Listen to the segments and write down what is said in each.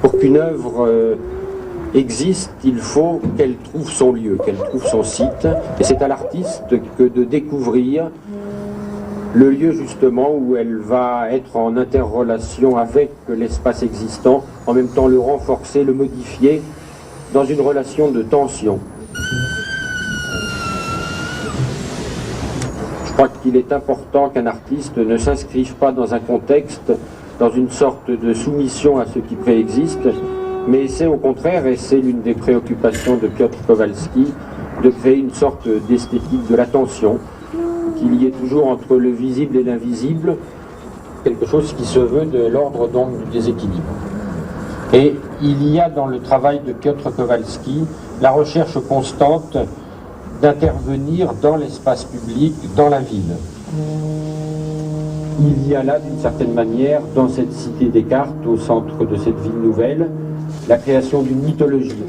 Pour qu'une œuvre existe, il faut qu'elle trouve son lieu, qu'elle trouve son site. Et c'est à l'artiste que de découvrir le lieu justement où elle va être en interrelation avec l'espace existant, en même temps le renforcer, le modifier dans une relation de tension. Je crois qu'il est important qu'un artiste ne s'inscrive pas dans un contexte, dans une sorte de soumission à ce qui préexiste, mais c'est au contraire, et c'est l'une des préoccupations de Piotr Kowalski, de créer une sorte d'esthétique de la tension, qu'il y ait toujours entre le visible et l'invisible, quelque chose qui se veut de l'ordre donc du déséquilibre. Et il y a dans le travail de Piotr Kowalski la recherche constante d'intervenir dans l'espace public, dans la ville. Il y a là, d'une certaine manière, dans cette cité des cartes, au centre de cette ville nouvelle, la création d'une mythologie.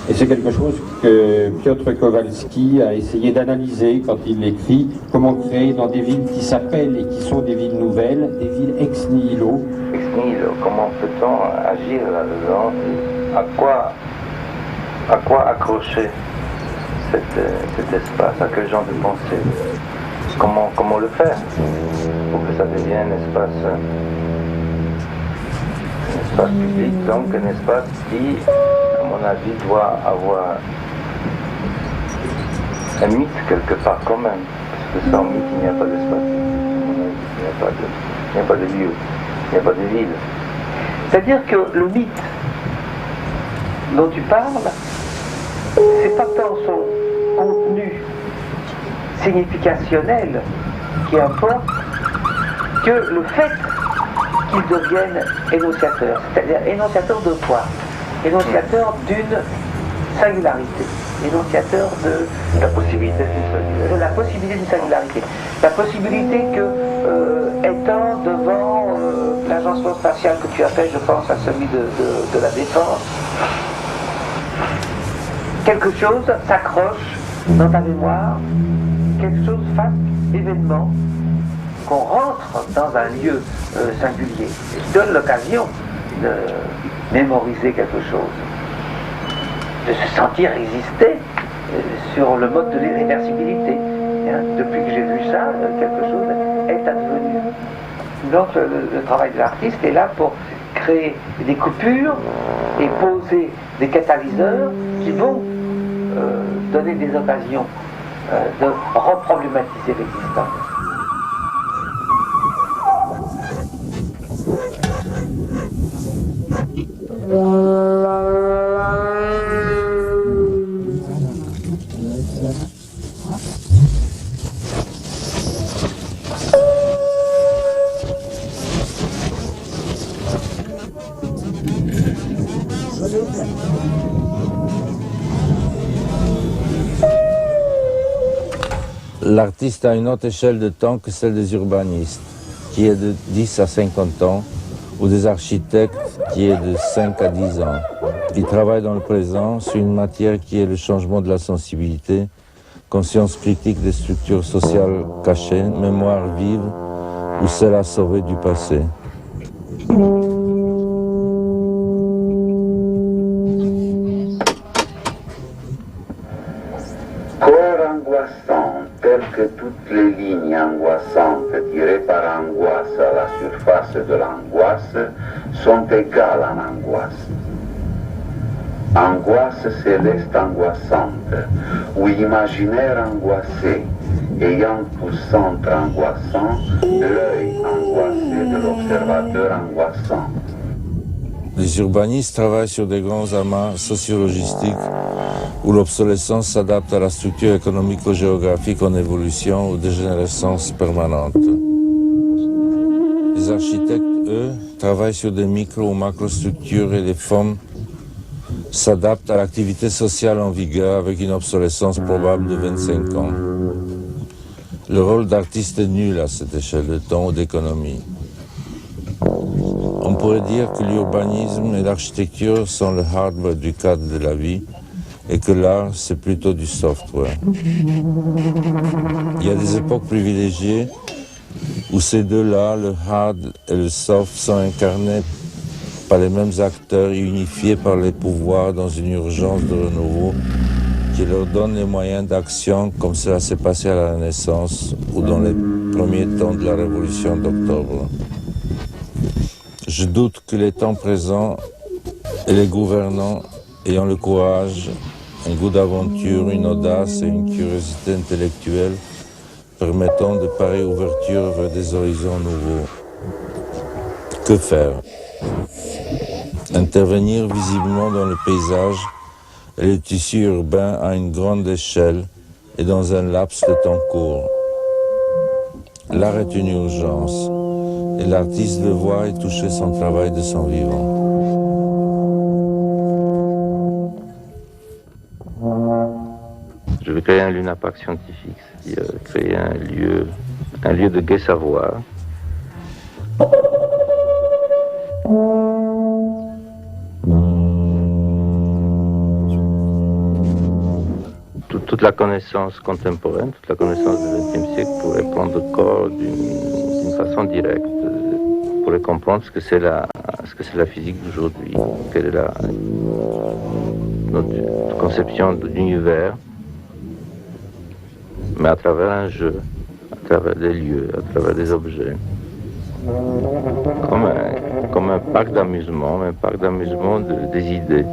Et c'est quelque chose que Piotr Kowalski a essayé d'analyser quand il écrit comment créer dans des villes qui s'appellent et qui sont des villes nouvelles, des villes ex nihilo. Ex nihilo, comment peut-on agir là-dedans? À quoi accrocher cet espace? À quel genre de pensée? Comment le faire pour que ça devienne un espace public, donc un espace qui, à mon avis, doit avoir un mythe quelque part quand même, parce que sans mythe il n'y a pas d'espace, il n'y a pas de lieu, il n'y a pas de ville. C'est-à-dire que le mythe dont tu parles, c'est pas tant son contenu significationnel qui importe que le fait qu'il devienne énonciateur. C'est-à-dire énonciateur de quoi? Énonciateur d'une singularité. Énonciateur de la possibilité d'une singularité. La possibilité que, étant devant l'agencement spatial que tu appelles, je pense à celui de la défense, quelque chose s'accroche dans ta mémoire, quelque chose fasse événement, qu'on rentre dans un lieu singulier, et qui donne l'occasion de mémoriser quelque chose, de se sentir exister sur le mode de l'irréversibilité. Depuis que j'ai vu ça, quelque chose est advenu. Donc le travail de l'artiste est là pour créer des coupures et poser des catalyseurs qui vont donner des occasions de reproblématiser l'existence. L'artiste a une autre échelle de temps que celle des urbanistes, qui est de 10 à 50 ans, ou des architectes, qui est de 5 à 10 ans. Il travaille dans le présent sur une matière qui est le changement de la sensibilité, conscience critique des structures sociales cachées, mémoire vive ou celle à sauver du passé. Tel que toutes les lignes angoissantes tirées par angoisse à la surface de l'angoisse sont égales en angoisse. Angoisse céleste angoissante, ou imaginaire angoissé, ayant pour centre angoissant l'œil angoissé de l'observateur angoissant. Les urbanistes travaillent sur des grands amas sociologistiques où l'obsolescence s'adapte à la structure économico-géographique en évolution ou dégénérescence permanente. Les architectes, eux, travaillent sur des micro- ou macrostructures et les formes s'adaptent à l'activité sociale en vigueur avec une obsolescence probable de 25 ans. Le rôle d'artiste est nul à cette échelle de temps ou d'économie. On pourrait dire que l'urbanisme et l'architecture sont le hardware du cadre de la vie et que l'art, c'est plutôt du software. Il y a des époques privilégiées où ces deux-là, le hard et le soft, sont incarnés par les mêmes acteurs et unifiés par les pouvoirs dans une urgence de renouveau qui leur donne les moyens d'action comme cela s'est passé à la Renaissance ou dans les premiers temps de la Révolution d'octobre. Je doute que les temps présents et les gouvernants ayant le courage, un goût d'aventure, une audace et une curiosité intellectuelle permettant de pareilles ouvertures vers des horizons nouveaux. Que faire? Intervenir visiblement dans le paysage et le tissu urbain à une grande échelle et dans un laps de temps court. L'art est une urgence et l'artiste veut voir et toucher son travail de son vivant. Je vais créer un lunapark scientifique, c'est-à-dire créer un lieu de gai savoir. Toute la connaissance contemporaine, toute la connaissance du XXe siècle pourrait prendre corps d'une façon directe, pourrait comprendre ce que c'est la physique d'aujourd'hui, quelle est notre conception de l'univers, mais à travers un jeu, à travers des lieux, à travers des objets. Comme un parc d'amusement, des idées.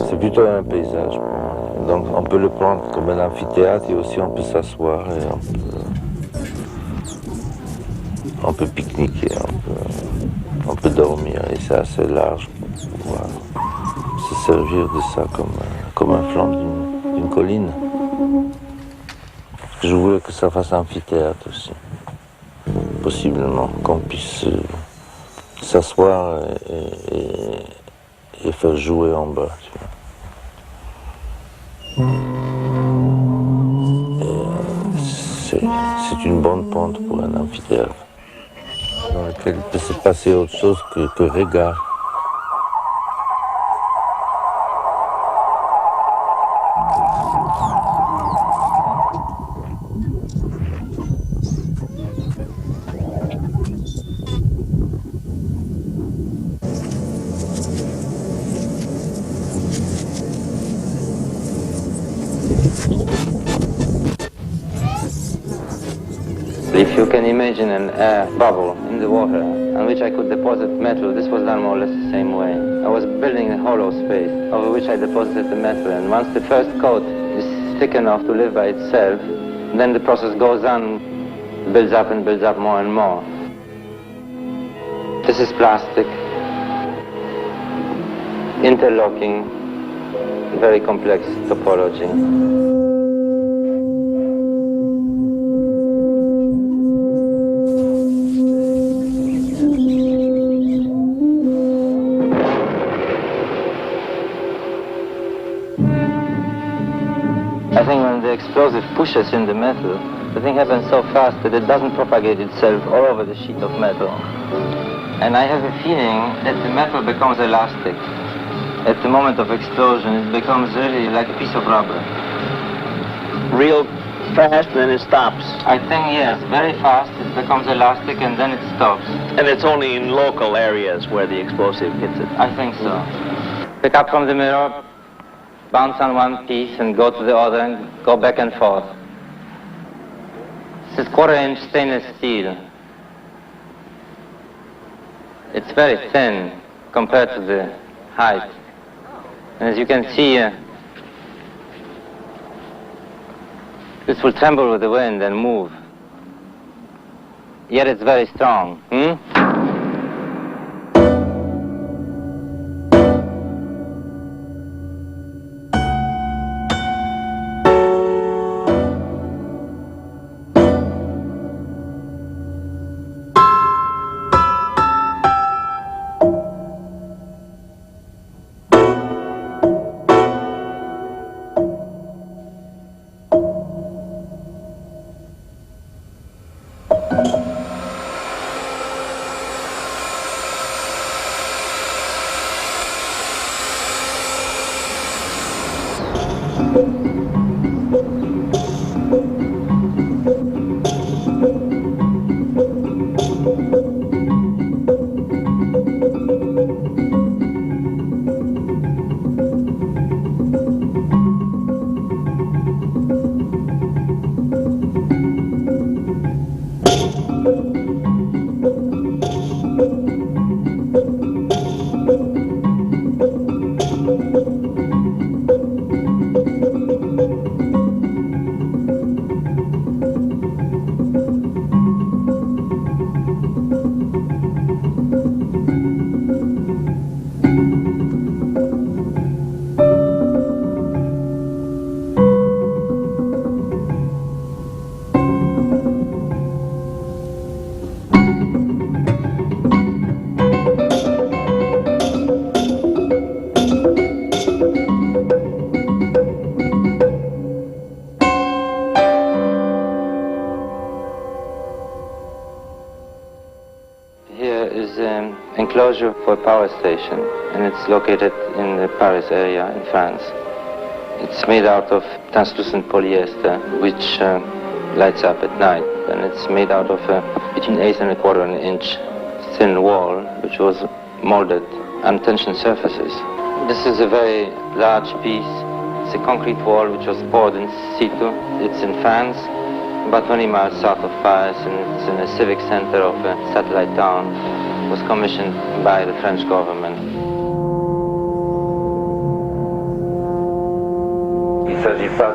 C'est plutôt un paysage. Donc on peut le prendre comme un amphithéâtre et aussi on peut s'asseoir et on peut pique-niquer, on peut dormir et c'est assez large pour pouvoir se servir de ça comme un flanc d'une colline. Je voulais que ça fasse amphithéâtre aussi, possiblement, qu'on puisse s'asseoir et faire jouer en bas. Tu vois. C'est une bonne pente pour un amphithéâtre, dans lequel il peut se passer autre chose que regard. If you can imagine an air bubble in the water on which I could deposit metal, this was done more or less the same way. I was building a hollow space over which I deposited the metal, and once the first coat is thick enough to live by itself, then the process goes on, builds up and builds up more and more. This is plastic, interlocking, very complex topology. I think when the explosive pushes in the metal, the thing happens so fast that it doesn't propagate itself all over the sheet of metal. And I have a feeling that the metal becomes elastic. At the moment of explosion, it becomes really like a piece of rubber. Real fast, then it stops. I think, yes, very fast, it becomes elastic and then it stops. And it's only in local areas where the explosive hits it. I think so. Pick up from the mirror, bounce on one piece and go to the other and go back and forth. This is quarter-inch stainless steel. It's very thin compared to the height. And as you can see, this will tremble with the wind and move. Yet it's very strong. Enclosure for a power station, and it's located in the Paris area in France. It's made out of translucent polyester, which lights up at night, and it's made out of between 8¼ and an inch thin wall, which was molded on tension surfaces. This is a very large piece. It's a concrete wall which was poured in situ. It's in France, about 20 miles south of Paris, and it's in the civic center of a satellite town. It was commissioned by the French government. Il ne s'agit pas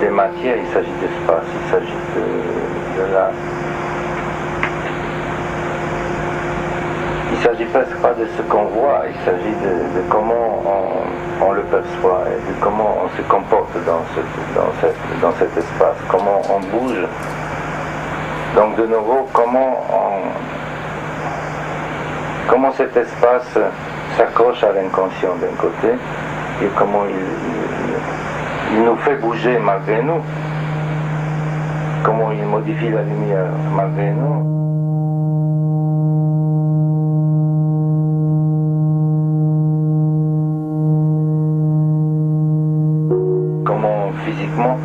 des matières, il s'agit d'espace, il s'agit de la... Il ne s'agit presque pas de ce qu'on voit, il s'agit de comment on le perçoit et de comment on se comporte dans cet espace, comment on bouge. Donc de nouveau, comment cet espace s'accroche à l'inconscient d'un côté et comment il nous fait bouger malgré nous, comment il modifie la lumière malgré nous. Comment physiquement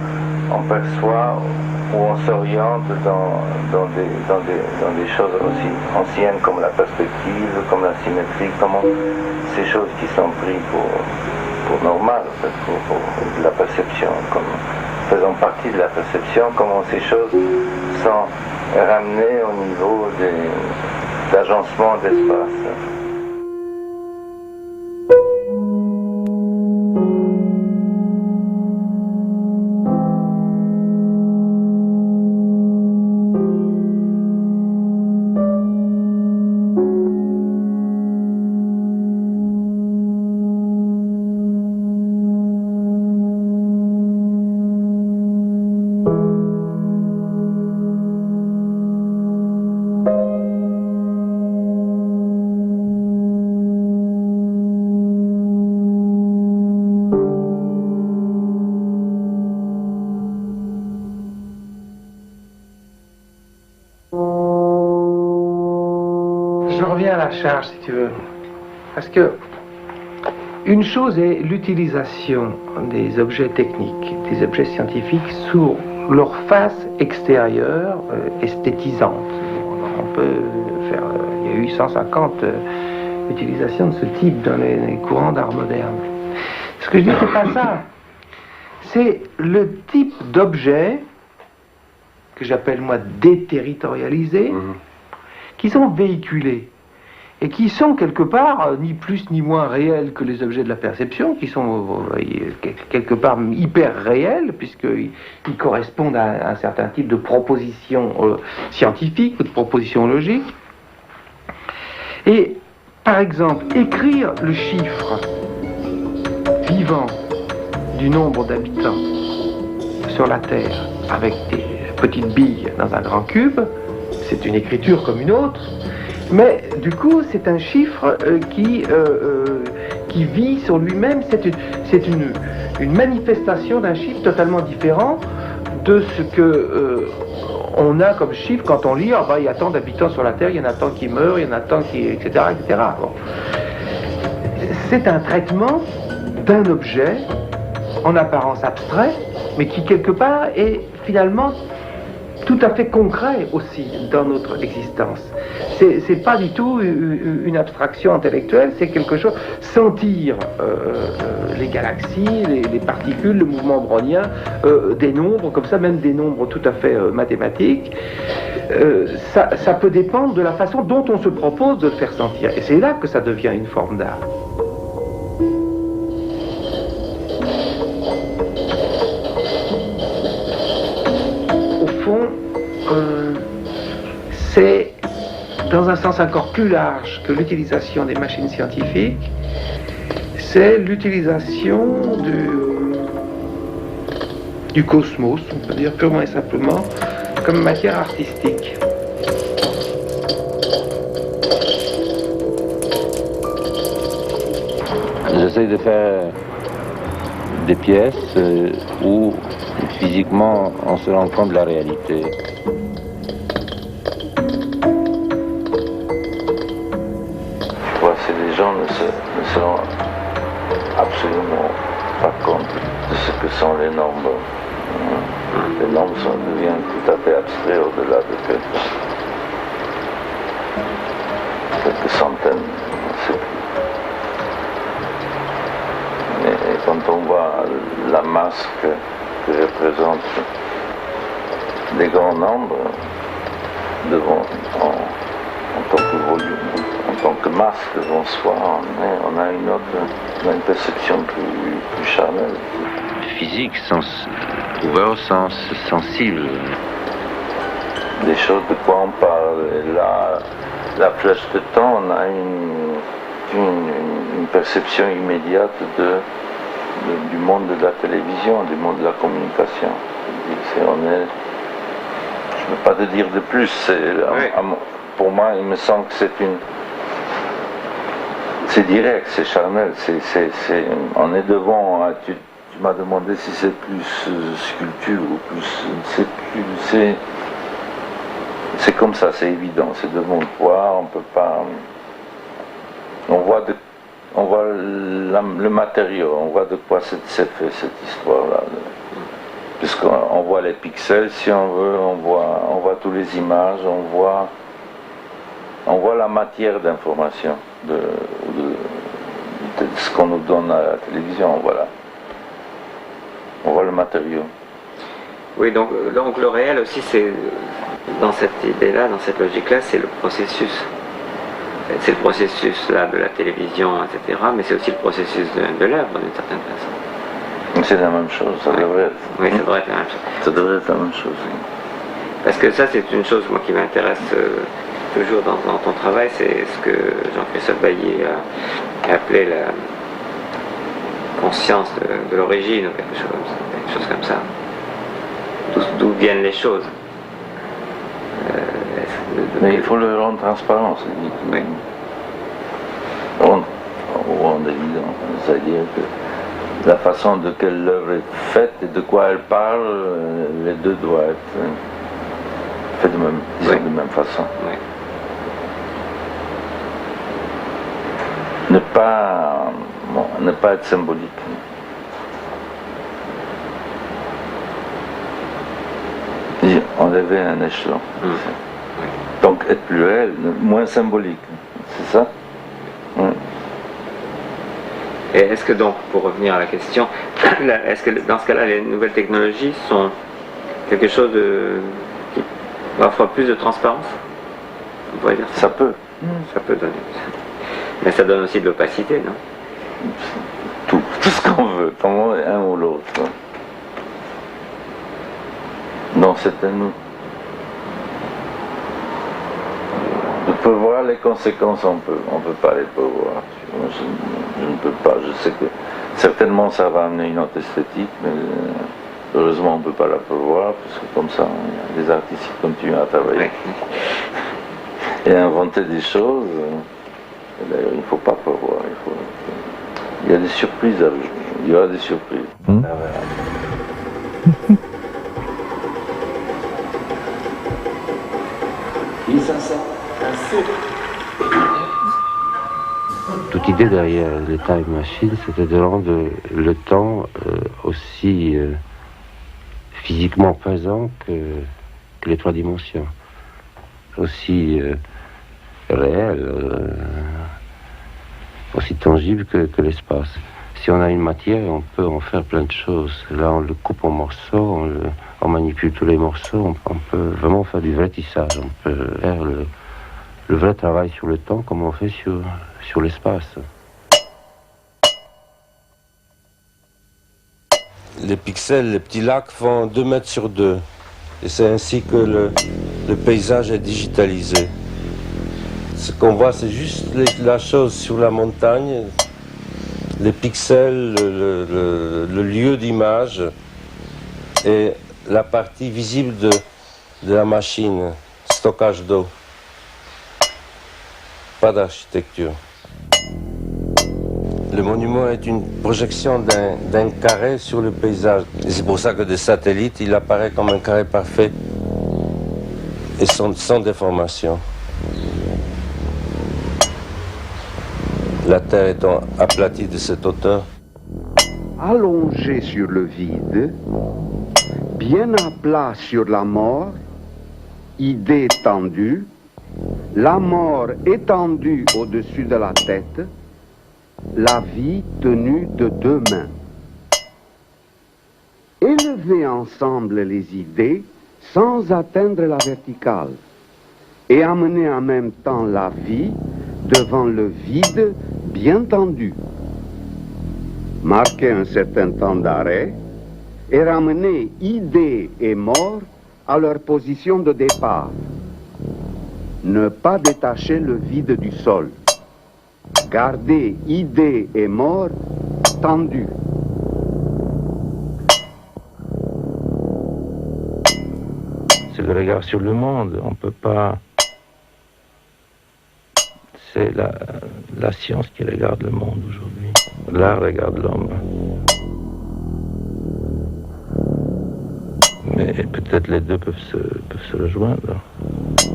on perçoit où on s'oriente dans des choses aussi anciennes comme la perspective, comme la symétrie, comment ces choses qui sont prises pour normal, pour la perception, comme faisant partie de la perception, comment ces choses sont ramenées au niveau d'agencement d'espace. Je reviens à la charge, si tu veux. Parce que une chose est l'utilisation des objets techniques, des objets scientifiques sous leur face extérieure esthétisante. On peut faire... il y a eu 150 utilisations de ce type dans les courants d'art moderne. Ce que je dis, c'est pas ça. C'est le type d'objet que j'appelle moi déterritorialisés, qui sont véhiculés et qui sont quelque part ni plus ni moins réels que les objets de la perception, qui sont quelque part hyper réels, puisqu'ils correspondent à un certain type de propositions scientifiques ou de propositions logiques. Et par exemple, écrire le chiffre vivant du nombre d'habitants sur la Terre avec des petites billes dans un grand cube, c'est une écriture comme une autre, mais du coup c'est un chiffre qui vit sur lui-même, c'est une manifestation d'un chiffre totalement différent de ce que on a comme chiffre quand on lit, il y a tant d'habitants sur la Terre, il y en a tant qui meurent, il y en a tant qui... etc. etc. Bon. C'est un traitement d'un objet en apparence abstrait, mais qui quelque part est finalement tout à fait concret aussi dans notre existence. C'est pas du tout une abstraction intellectuelle, c'est quelque chose, sentir les galaxies, les particules, le mouvement brownien, des nombres, comme ça, même des nombres tout à fait mathématiques, ça peut dépendre de la façon dont on se propose de le faire sentir. Et c'est là que ça devient une forme d'art. C'est, dans un sens encore plus large que l'utilisation des machines scientifiques, c'est l'utilisation du cosmos, on peut dire purement et simplement, comme matière artistique. J'essaie de faire des pièces où physiquement on se rend compte de la réalité. Les gens ne se rendent absolument pas compte de ce que sont les nombres. Les nombres deviennent tout à fait abstraits au-delà de quelques centaines. Et quand on voit la masse que représente les grands nombres devant, en tant que volume, en tant que masse devant soi, on a une perception plus charnelle. Physique, ouvert au sens sensible. Des choses de quoi on parle. Et là, la flèche de temps, on a une perception immédiate du monde de la télévision, du monde de la communication. Je ne peux pas te dire de plus. Pour moi, il me semble que c'est direct, c'est charnel. On est devant. Tu m'as demandé si c'est plus sculpture ou plus. C'est comme ça, c'est évident. C'est devant toi. On peut pas. On voit le matériau. On voit de quoi c'est fait cette histoire-là. Puisqu'on voit les pixels, si on veut, on voit toutes les images, on voit la matière d'information de ce qu'on nous donne à la télévision, voilà. On voit le matériau. Oui, donc le réel aussi, c'est dans cette idée-là, dans cette logique-là, c'est le processus. C'est le processus là de la télévision, etc. Mais c'est aussi le processus de l'œuvre d'une certaine façon. C'est la même chose, ça devrait être. Oui, ça devrait être la même chose. Ça devrait être la même chose, oui. Parce que ça, c'est une chose, moi, qui m'intéresse toujours dans ton travail, c'est ce que Jean-Christophe Bailly a appelé la conscience de l'origine, ou quelque chose comme ça. D'où viennent les choses. Mais il faut le rendre transparent, oui. Rendre évident, c'est-à-dire que la façon de quelle l'œuvre est faite et de quoi elle parle, les deux doivent être faits de même façon. Oui. Ne pas être symbolique. Enlever un échelon. Donc être plus réel, moins symbolique. C'est ça? Oui. Et est-ce que donc, pour revenir à la question, est-ce que dans ce cas-là, les nouvelles technologies sont quelque chose Parfois plus de transparence, on pourrait dire ça. Ça peut. Ça peut donner. Mais ça donne aussi de l'opacité, non? Tout ce qu'on veut, comment un ou l'autre. Non, c'est à nous. On peut voir les conséquences, on peut pas les prévoir. Je ne peux pas. Je sais que certainement ça va amener une autre esthétique, mais heureusement on ne peut pas la prévoir, parce que comme ça, il y a des artistes qui continuent à travailler et à inventer des choses. Et d'ailleurs, il ne faut pas prévoir. Il y a des surprises, il y aura des surprises. Toute idée derrière les time machines, c'était de rendre le temps aussi physiquement présent que les trois dimensions, aussi réel, aussi tangible que l'espace. Si on a une matière, on peut en faire plein de choses. Là, on le coupe en morceaux, on manipule tous les morceaux, on peut vraiment faire du vrai tissage, on peut faire le vrai travail sur le temps comme on fait sur l'espace. Les pixels, les petits lacs font 2 mètres sur 2. Et c'est ainsi que le paysage est digitalisé. Ce qu'on voit, c'est juste la chose sur la montagne, les pixels, le lieu d'image et la partie visible de la machine, stockage d'eau. Pas d'architecture. Le monument est une projection d'un carré sur le paysage. Et c'est pour ça que des satellites, il apparaît comme un carré parfait et sans déformation. La Terre étant aplatie de cette hauteur. Allongé sur le vide, bien à plat sur la mort, idée tendue, la mort étendue au-dessus de la tête, la vie tenue de 2 mains. Élever ensemble les idées sans atteindre la verticale et amener en même temps la vie devant le vide bien tendu. Marquer un certain temps d'arrêt et ramener idées et mort à leur position de départ. Ne pas détacher le vide du sol. Garder idées et mort tendus. C'est le regard sur le monde, on ne peut pas... C'est la science qui regarde le monde aujourd'hui. L'art regarde l'homme. Mais peut-être les deux peuvent se rejoindre. Je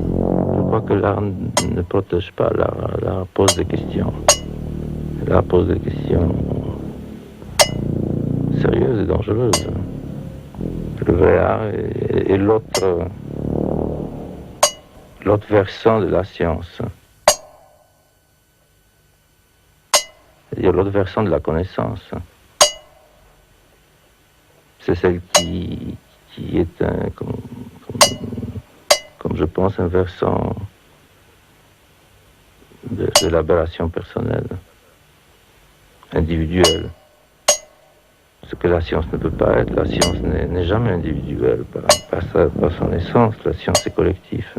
crois que l'art ne protège pas, l'art pose des questions. L'art pose des questions sérieuses et dangereuses. Le vrai art est l'autre versant de la science. C'est-à-dire l'autre versant de la connaissance. C'est celle qui est comme je pense, un versant de l'aberration personnelle, individuelle. Ce que la science ne peut pas être, la science n'est jamais individuelle par son essence, la science est collective.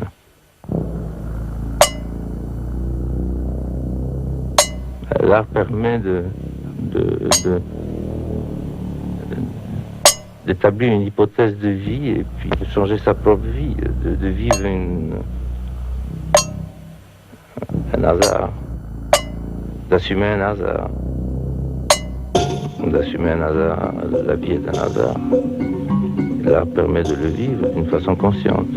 L'art permet d'établir une hypothèse de vie et puis de changer sa propre vie, de vivre un hasard, d'assumer un hasard, la vie est un hasard. L'art permet de le vivre d'une façon consciente.